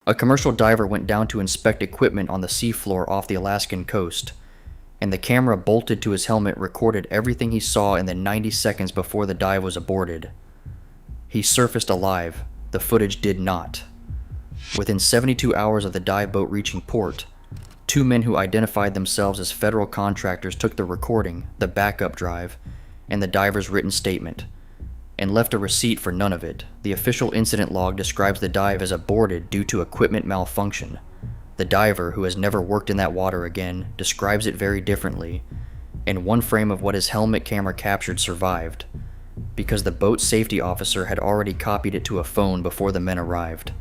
A commercial diver went down to inspect equipment on the seafloor off the Alaskan coast, and the camera bolted to his helmet recorded everything he saw in the 90 seconds before the dive was aborted. He surfaced alive. The footage did not. Within 72 hours of the dive boat reaching port, two men who identified themselves as federal contractors took the recording, the backup drive, and the diver's written statement, and left a receipt for none of it. The official incident log describes the dive as aborted due to equipment malfunction. The diver, who has never worked in that water again, describes it very differently, and one frame of what his helmet camera captured survived, because the boat safety officer had already copied it to a phone before the men arrived.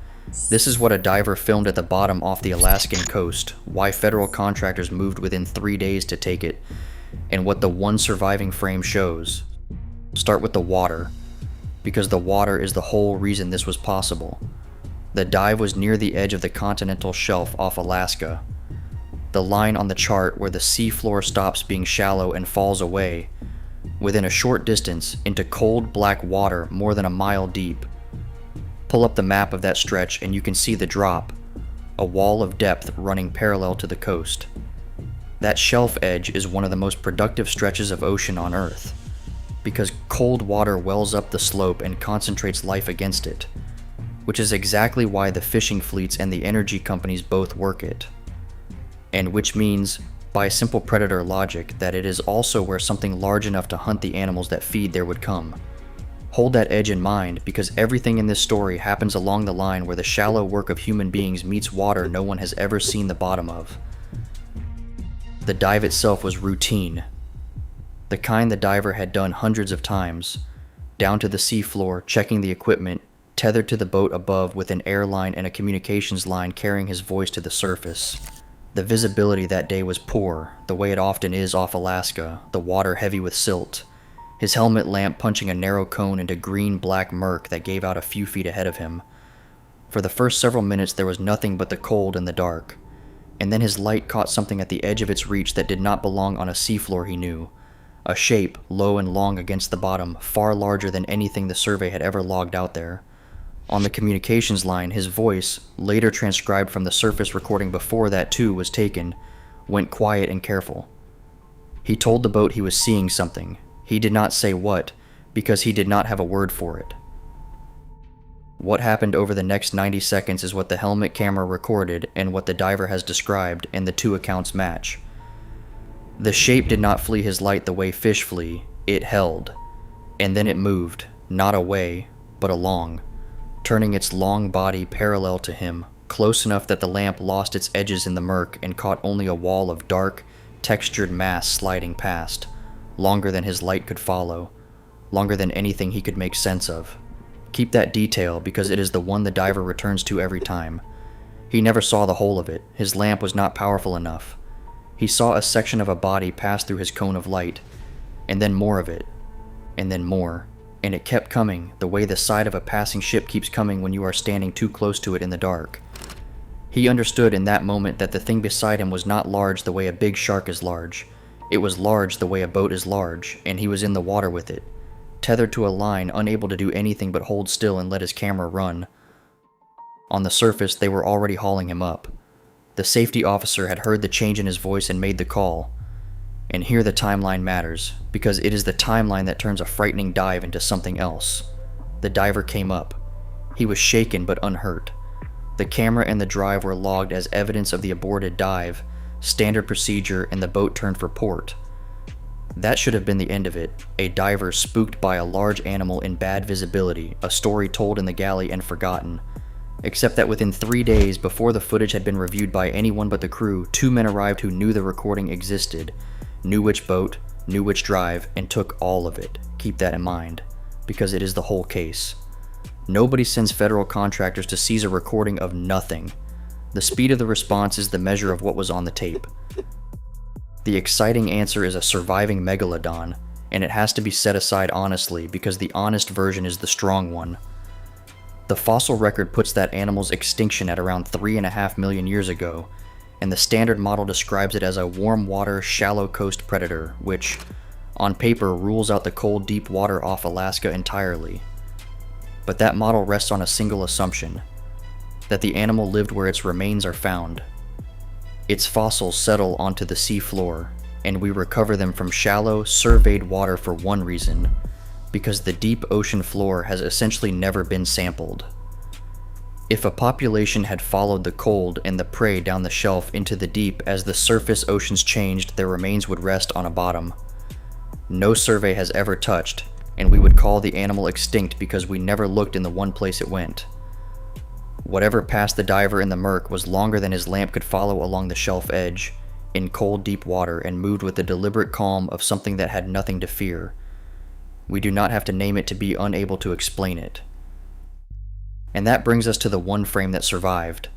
This is what a diver filmed at the bottom off the Alaskan coast, why federal contractors moved within 3 days to take it, and what the one surviving frame shows. Start with the water, because the water is the whole reason this was possible. The dive was near the edge of the continental shelf off Alaska. The line on the chart where the seafloor stops being shallow and falls away, within a short distance, into cold black water more than a mile deep. Pull up the map of that stretch and you can see the drop, a wall of depth running parallel to the coast. That shelf edge is one of the most productive stretches of ocean on Earth, because cold water wells up the slope and concentrates life against it, which is exactly why the fishing fleets and the energy companies both work it. And which means, by simple predator logic, that it is also where something large enough to hunt the animals that feed there would come. Hold that edge in mind, because everything in this story happens along the line where the shallow work of human beings meets water no one has ever seen the bottom of. The dive itself was routine, the kind the diver had done hundreds of times, down to the seafloor, checking the equipment, tethered to the boat above with an air line and a communications line carrying his voice to the surface. The visibility that day was poor, the way it often is off Alaska, the water heavy with silt, his helmet lamp punching a narrow cone into green-black murk that gave out a few feet ahead of him. For the first several minutes there was nothing but the cold and the dark, and then his light caught something at the edge of its reach that did not belong on a seafloor he knew. A shape, low and long against the bottom, far larger than anything the survey had ever logged out there. On the communications line, his voice, later transcribed from the surface recording before that too was taken, went quiet and careful. He told the boat he was seeing something. He did not say what, because he did not have a word for it. What happened over the next 90 seconds is what the helmet camera recorded and what the diver has described, and the two accounts match. The shape did not flee his light the way fish flee, it held. And then it moved, not away, but along, turning its long body parallel to him, close enough that the lamp lost its edges in the murk and caught only a wall of dark, textured mass sliding past, longer than his light could follow, longer than anything he could make sense of. Keep that detail, because it is the one the diver returns to every time. He never saw the whole of it. His lamp was not powerful enough. He saw a section of a body pass through his cone of light, and then more of it, and then more, and it kept coming, the way the side of a passing ship keeps coming when you are standing too close to it in the dark. He understood in that moment that the thing beside him was not large the way a big shark is large. It was large the way a boat is large, and he was in the water with it, tethered to a line, unable to do anything but hold still and let his camera run. On the surface, they were already hauling him up. The safety officer had heard the change in his voice and made the call. And here the timeline matters, because it is the timeline that turns a frightening dive into something else. The diver came up. He was shaken but unhurt. The camera and the drive were logged as evidence of the aborted dive, standard procedure, and the boat turned for port. That should have been the end of it, a diver spooked by a large animal in bad visibility, a story told in the galley and forgotten. Except that within 3 days, before the footage had been reviewed by anyone but the crew, two men arrived who knew the recording existed, knew which boat, knew which drive, and took all of it. Keep that in mind, because it is the whole case. Nobody sends federal contractors to seize a recording of nothing. The speed of the response is the measure of what was on the tape. The exciting answer is a surviving megalodon, and it has to be set aside honestly, because the honest version is the strong one. The fossil record puts that animal's extinction at around 3.5 million years ago, and the standard model describes it as a warm water, shallow coast predator, which, on paper, rules out the cold, deep water off Alaska entirely. But that model rests on a single assumption. that the animal lived where its remains are found. Its fossils settle onto the sea floor, and we recover them from shallow, surveyed water for one reason, because the deep ocean floor has essentially never been sampled. If a population had followed the cold and the prey down the shelf into the deep as the surface oceans changed, their remains would rest on a bottom. No survey has ever touched, and we would call the animal extinct because we never looked in the one place it went. Whatever passed the diver in the murk was longer than his lamp could follow along the shelf edge, in cold deep water, and moved with the deliberate calm of something that had nothing to fear. We do not have to name it to be unable to explain it. And that brings us to the one frame that survived,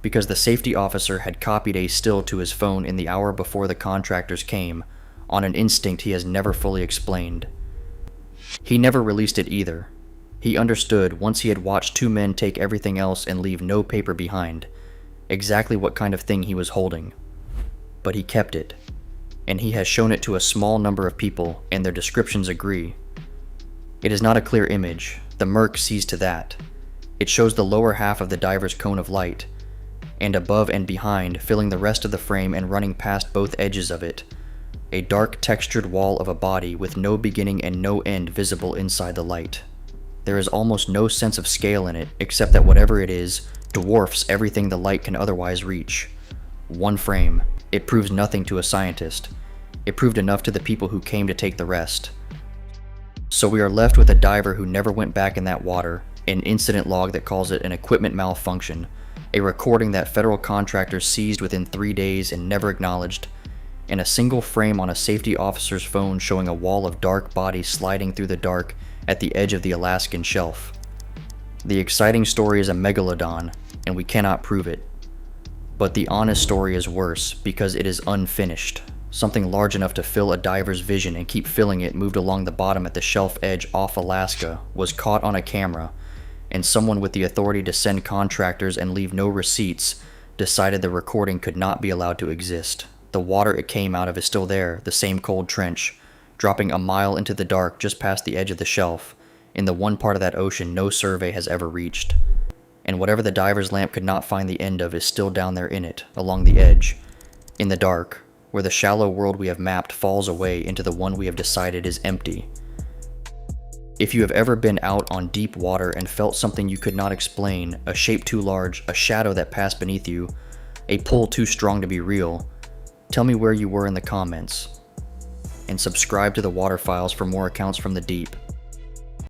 because the safety officer had copied a still to his phone in the hour before the contractors came, on an instinct he has never fully explained. He never released it either. He understood, once he had watched two men take everything else and leave no paper behind, exactly what kind of thing he was holding. But he kept it, and he has shown it to a small number of people, and their descriptions agree. It is not a clear image. The murk sees to that. It shows the lower half of the diver's cone of light, and above and behind, filling the rest of the frame and running past both edges of it, a dark textured wall of a body with no beginning and no end visible inside the light. There is almost no sense of scale in it, except that whatever it is, dwarfs everything the light can otherwise reach. One frame. It proves nothing to a scientist. It proved enough to the people who came to take the rest. So we are left with a diver who never went back in that water, an incident log that calls it an equipment malfunction, a recording that federal contractors seized within 3 days and never acknowledged, and a single frame on a safety officer's phone showing a wall of dark bodies sliding through the dark at the edge of the Alaskan shelf. The exciting story is a megalodon, and we cannot prove it. But the honest story is worse, because it is unfinished. Something large enough to fill a diver's vision and keep filling it moved along the bottom at the shelf edge off Alaska, was caught on a camera, and someone with the authority to send contractors and leave no receipts decided the recording could not be allowed to exist. The water it came out of is still there, the same cold trench, dropping a mile into the dark just past the edge of the shelf, in the one part of that ocean no survey has ever reached. And whatever the diver's lamp could not find the end of is still down there in it, along the edge, in the dark, where the shallow world we have mapped falls away into the one we have decided is empty. If you have ever been out on deep water and felt something you could not explain, a shape too large, a shadow that passed beneath you, a pull too strong to be real, tell me where you were in the comments. And subscribe to the Water Files for more accounts from the deep.